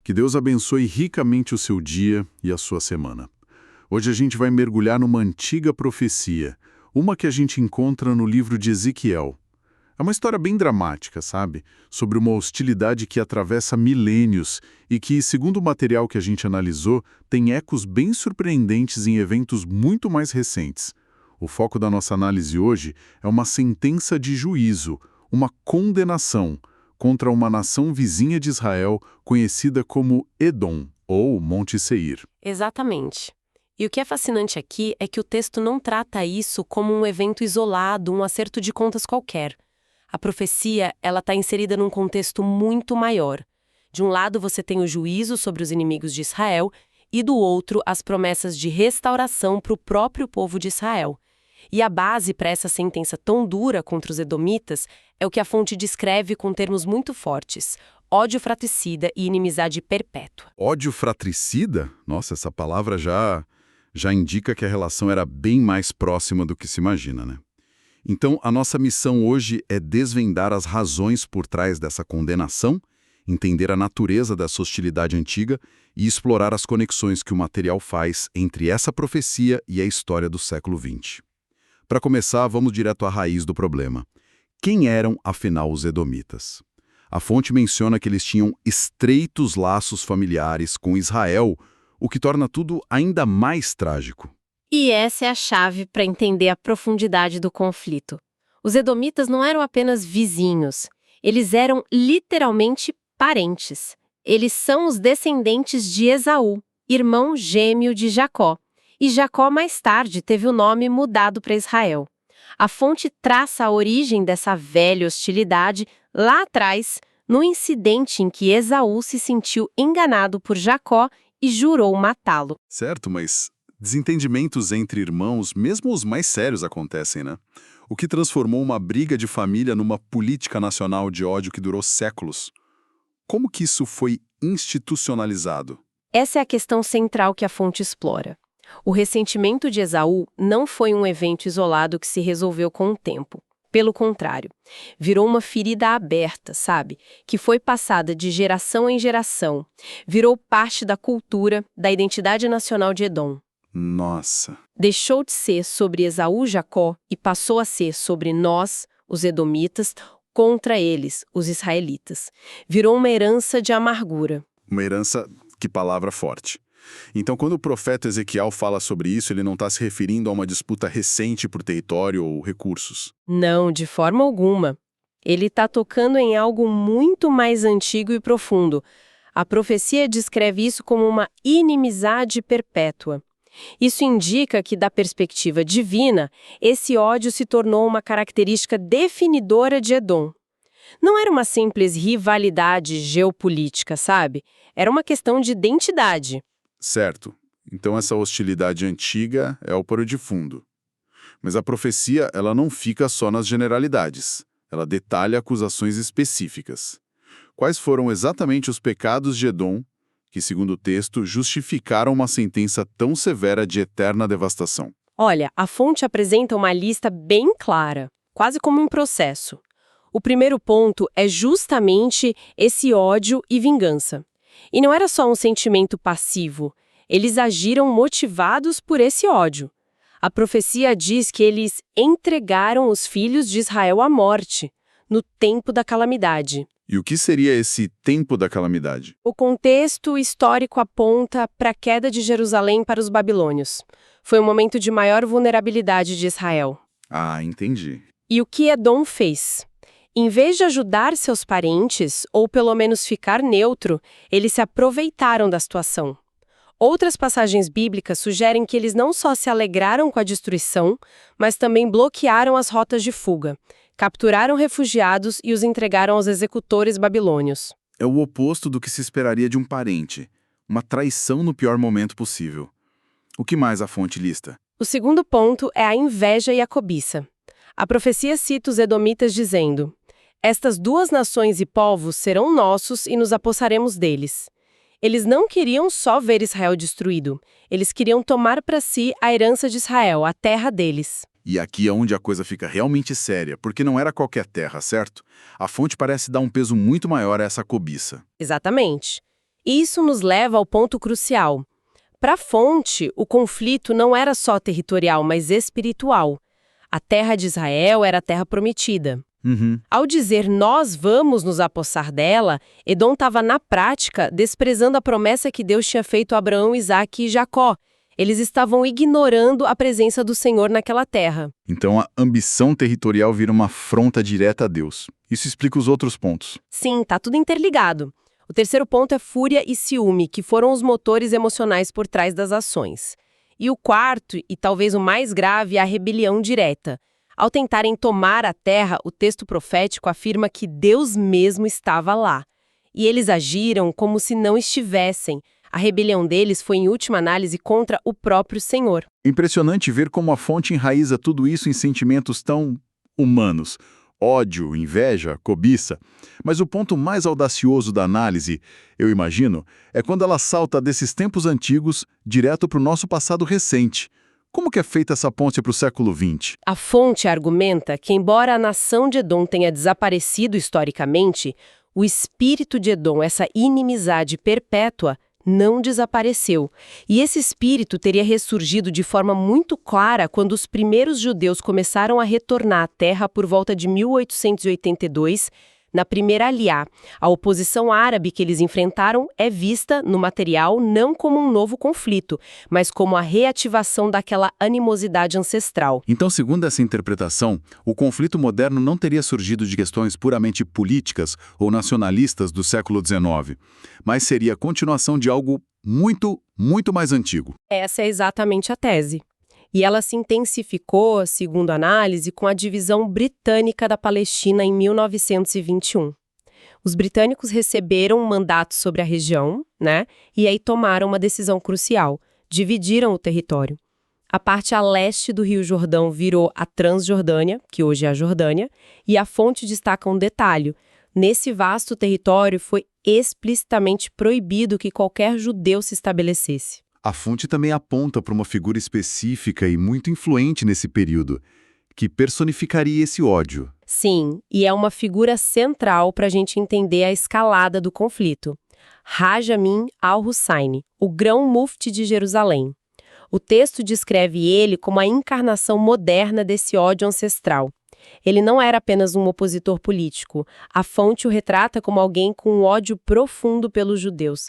Que Deus abençoe ricamente o seu dia e a sua semana. Hoje a gente vai mergulhar numa antiga profecia, uma que a gente encontra no livro de Ezequiel. É uma história bem dramática, sabe? Sobre uma hostilidade que atravessa milênios e que, segundo o material que a gente analisou, tem ecos bem surpreendentes em eventos muito mais recentes. O foco da nossa análise hoje é uma sentença de juízo, uma condenação, contra uma nação vizinha de Israel conhecida como Edom, ou Monte Seir. Exatamente. E o que é fascinante aqui é que o texto não trata isso como um evento isolado, um acerto de contas qualquer. A profecia, ela está inserida num contexto muito maior. De um lado você tem o juízo sobre os inimigos de Israel e do outro as promessas de restauração para o próprio povo de Israel. E a base para essa sentença tão dura contra os edomitas é o que a fonte descreve com termos muito fortes: ódio fratricida e inimizade perpétua. Ódio fratricida? Nossa, essa palavra já indica que a relação era bem mais próxima do que se imagina, né? Então, a nossa missão hoje é desvendar as razões por trás dessa condenação, entender a natureza dessa hostilidade antiga e explorar as conexões que o material faz entre essa profecia e a história do século XX. Para começar, vamos direto à raiz do problema. Quem eram, afinal, os edomitas? A fonte menciona que eles tinham estreitos laços familiares com Israel, o que torna tudo ainda mais trágico. E essa é a chave para entender a profundidade do conflito. Os edomitas não eram apenas vizinhos, eles eram literalmente parentes. Eles são os descendentes de Esaú, irmão gêmeo de Jacó. E Jacó mais tarde teve o nome mudado para Israel. A fonte traça a origem dessa velha hostilidade lá atrás, no incidente em que Esaú se sentiu enganado por Jacó e jurou matá-lo. Certo, mas desentendimentos entre irmãos, mesmo os mais sérios, acontecem, né? O que transformou uma briga de família numa política nacional de ódio que durou séculos. Como que isso foi institucionalizado? Essa é a questão central que a fonte explora. O ressentimento de Esaú não foi um evento isolado que se resolveu com o tempo. Pelo contrário, virou uma ferida aberta, sabe? Que foi passada de geração em geração. Virou parte da cultura, da identidade nacional de Edom. Nossa! Deixou de ser sobre Esaú e Jacó e passou a ser sobre nós, os edomitas, contra eles, os israelitas. Virou uma herança de amargura. Uma herança, que palavra forte. Então, quando o profeta Ezequiel fala sobre isso, ele não está se referindo a uma disputa recente por território ou recursos. Não, de forma alguma. Ele está tocando em algo muito mais antigo e profundo. A profecia descreve isso como uma inimizade perpétua. Isso indica que, da perspectiva divina, esse ódio se tornou uma característica definidora de Edom. Não era uma simples rivalidade geopolítica, sabe? Era uma questão de identidade. Certo. Então essa hostilidade antiga é o pano de fundo. Mas a profecia, ela não fica só nas generalidades. Ela detalha acusações específicas. Quais foram exatamente os pecados de Edom que, segundo o texto, justificaram uma sentença tão severa de eterna devastação? Olha, a fonte apresenta uma lista bem clara, quase como um processo. O primeiro ponto é justamente esse ódio e vingança. E não era só um sentimento passivo, eles agiram motivados por esse ódio. A profecia diz que eles entregaram os filhos de Israel à morte, no tempo da calamidade. E o que seria esse tempo da calamidade? O contexto histórico aponta para a queda de Jerusalém para os babilônios. Foi um momento de maior vulnerabilidade de Israel. Ah, entendi. E o que Edom fez? Em vez de ajudar seus parentes, ou pelo menos ficar neutro, eles se aproveitaram da situação. Outras passagens bíblicas sugerem que eles não só se alegraram com a destruição, mas também bloquearam as rotas de fuga, capturaram refugiados e os entregaram aos executores babilônios. É o oposto do que se esperaria de um parente. Uma traição no pior momento possível. O que mais a fonte lista? O segundo ponto é a inveja e a cobiça. A profecia cita os edomitas dizendo: "Estas duas nações e povos serão nossos e nos apossaremos deles." Eles não queriam só ver Israel destruído, eles queriam tomar para si a herança de Israel, a terra deles. E aqui é onde a coisa fica realmente séria, porque não era qualquer terra, certo? A fonte parece dar um peso muito maior a essa cobiça. Exatamente. Isso nos leva ao ponto crucial. Para a fonte, o conflito não era só territorial, mas espiritual. A terra de Israel era a terra prometida. Ao dizer nós vamos nos apossar dela, Edom estava, na prática, desprezando a promessa que Deus tinha feito a Abraão, Isaque e Jacó. Eles estavam ignorando a presença do Senhor naquela terra. Então a ambição territorial vira uma afronta direta a Deus. Isso explica os outros pontos. Sim, tá tudo interligado. O terceiro ponto é fúria e ciúme, que foram os motores emocionais por trás das ações. E o quarto, e talvez o mais grave, é a rebelião direta. Ao tentarem tomar a terra, o texto profético afirma que Deus mesmo estava lá. E eles agiram como se não estivessem. A rebelião deles foi, em última análise, contra o próprio Senhor. Impressionante ver como a fonte enraiza tudo isso em sentimentos tão humanos. Ódio, inveja, cobiça. Mas o ponto mais audacioso da análise, eu imagino, é quando ela salta desses tempos antigos direto para o nosso passado recente. Como que é feita essa ponte para o século XX? A fonte argumenta que, embora a nação de Edom tenha desaparecido historicamente, o espírito de Edom, essa inimizade perpétua, não desapareceu. E esse espírito teria ressurgido de forma muito clara quando os primeiros judeus começaram a retornar à terra por volta de 1882, na primeira aliá. A oposição árabe que eles enfrentaram é vista, no material, não como um novo conflito, mas como a reativação daquela animosidade ancestral. Então, segundo essa interpretação, o conflito moderno não teria surgido de questões puramente políticas ou nacionalistas do século XIX, mas seria a continuação de algo muito, muito mais antigo. Essa é exatamente a tese. E ela se intensificou, segundo a análise, com a divisão britânica da Palestina em 1921. Os britânicos receberam um mandato sobre a região, né? E aí tomaram uma decisão crucial: dividiram o território. A parte a leste do Rio Jordão virou a Transjordânia, que hoje é a Jordânia, e a fonte destaca um detalhe: nesse vasto território foi explicitamente proibido que qualquer judeu se estabelecesse. A fonte também aponta para uma figura específica e muito influente nesse período, que personificaria esse ódio. Sim, e é uma figura central para a gente entender a escalada do conflito. Haj Amin al-Hussein, o grão-mufti de Jerusalém. O texto descreve ele como a encarnação moderna desse ódio ancestral. Ele não era apenas um opositor político. A fonte o retrata como alguém com um ódio profundo pelos judeus,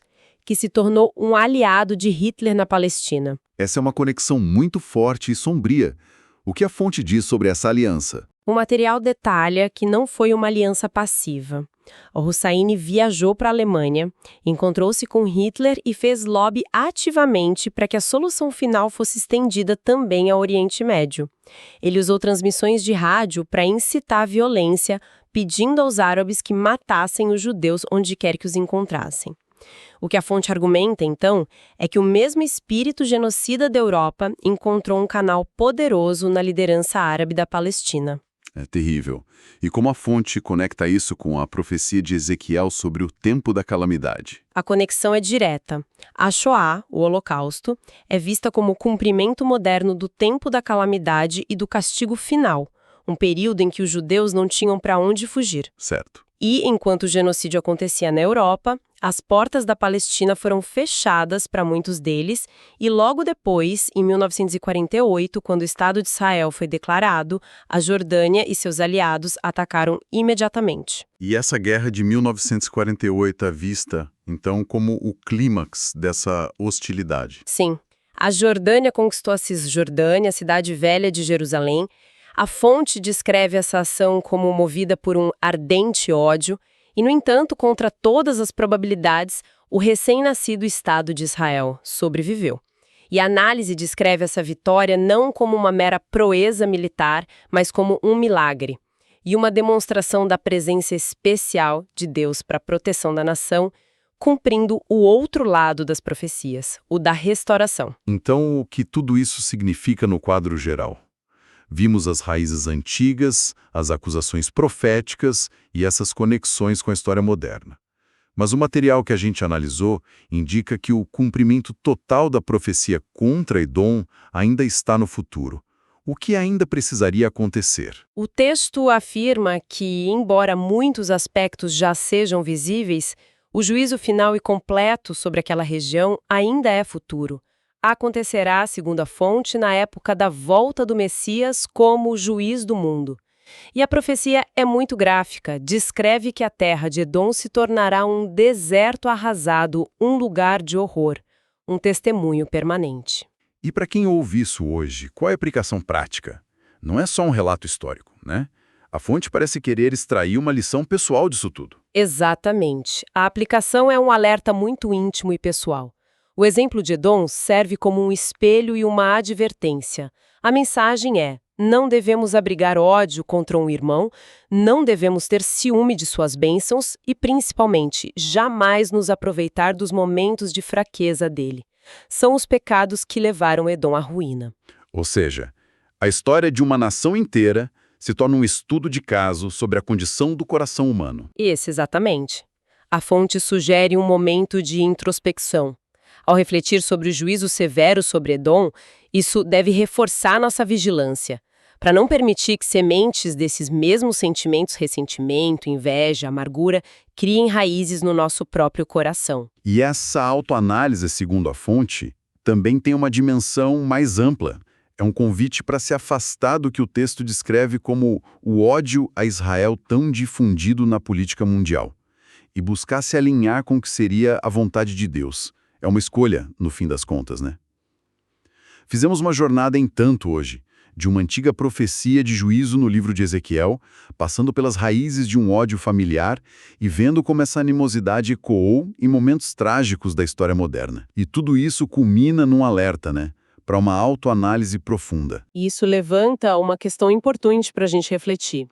que se tornou um aliado de Hitler na Palestina. Essa é uma conexão muito forte e sombria. O que a fonte diz sobre essa aliança? O material detalha que não foi uma aliança passiva. O Hussein viajou para a Alemanha, encontrou-se com Hitler e fez lobby ativamente para que a solução final fosse estendida também ao Oriente Médio. Ele usou transmissões de rádio para incitar a violência, pedindo aos árabes que matassem os judeus onde quer que os encontrassem. O que a fonte argumenta, então, é que o mesmo espírito genocida da Europa encontrou um canal poderoso na liderança árabe da Palestina. É terrível. E como a fonte conecta isso com a profecia de Ezequiel sobre o tempo da calamidade? A conexão é direta. A Shoah, o Holocausto, é vista como o cumprimento moderno do tempo da calamidade e do castigo final, um período em que os judeus não tinham para onde fugir. Certo. E, enquanto o genocídio acontecia na Europa, as portas da Palestina foram fechadas para muitos deles e logo depois, em 1948, quando o Estado de Israel foi declarado, a Jordânia e seus aliados atacaram imediatamente. E essa guerra de 1948 é vista, então, como o clímax dessa hostilidade? Sim. A Jordânia conquistou a Cisjordânia, a cidade velha de Jerusalém. A fonte descreve essa ação como movida por um ardente ódio e, no entanto, contra todas as probabilidades, o recém-nascido Estado de Israel sobreviveu. E a análise descreve essa vitória não como uma mera proeza militar, mas como um milagre e uma demonstração da presença especial de Deus para a proteção da nação, cumprindo o outro lado das profecias, o da restauração. Então, o que tudo isso significa no quadro geral? Vimos as raízes antigas, as acusações proféticas e essas conexões com a história moderna. Mas o material que a gente analisou indica que o cumprimento total da profecia contra Edom ainda está no futuro. O que ainda precisaria acontecer? O texto afirma que, embora muitos aspectos já sejam visíveis, O juízo final e completo sobre aquela região ainda é futuro. Acontecerá, segundo a fonte, na época da volta do Messias como o juiz do mundo. E a profecia é muito gráfica, descreve que a terra de Edom se tornará um deserto arrasado, um lugar de horror, um testemunho permanente. E para quem ouve isso hoje, qual é a aplicação prática? Não é só um relato histórico, né? A fonte parece querer extrair uma lição pessoal disso tudo. Exatamente. A aplicação é um alerta muito íntimo e pessoal. O exemplo de Edom serve como um espelho e uma advertência. A mensagem é: não devemos abrigar ódio contra um irmão, não devemos ter ciúme de suas bênçãos e, principalmente, jamais nos aproveitar dos momentos de fraqueza dele. São os pecados que levaram Edom à ruína. Ou seja, a história de uma nação inteira se torna um estudo de caso sobre a condição do coração humano. Esse exatamente. A fonte sugere um momento de introspecção. Ao refletir sobre o juízo severo sobre Edom, isso deve reforçar nossa vigilância, para não permitir que sementes desses mesmos sentimentos, ressentimento, inveja, amargura, criem raízes no nosso próprio coração. E essa autoanálise, segundo a fonte, também tem uma dimensão mais ampla. É um convite para se afastar do que o texto descreve como o ódio a Israel tão difundido na política mundial e buscar se alinhar com o que seria a vontade de Deus. É uma escolha, no fim das contas, né? Fizemos uma jornada em tanto hoje, de uma antiga profecia de juízo no livro de Ezequiel, passando pelas raízes de um ódio familiar e vendo como essa animosidade ecoou em momentos trágicos da história moderna. E tudo isso culmina num alerta, né? Para uma autoanálise profunda. Isso levanta uma questão importante para a gente refletir.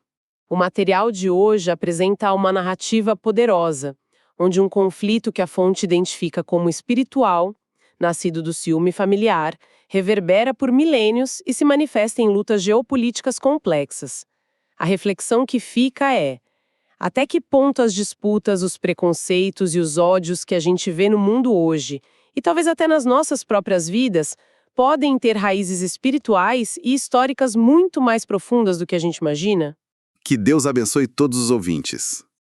O material de hoje apresenta uma narrativa poderosa, onde um conflito que a fonte identifica como espiritual, nascido do ciúme familiar, reverbera por milênios e se manifesta em lutas geopolíticas complexas. A reflexão que fica é: até que ponto as disputas, os preconceitos e os ódios que a gente vê no mundo hoje, e talvez até nas nossas próprias vidas, podem ter raízes espirituais e históricas muito mais profundas do que a gente imagina? Que Deus abençoe todos os ouvintes.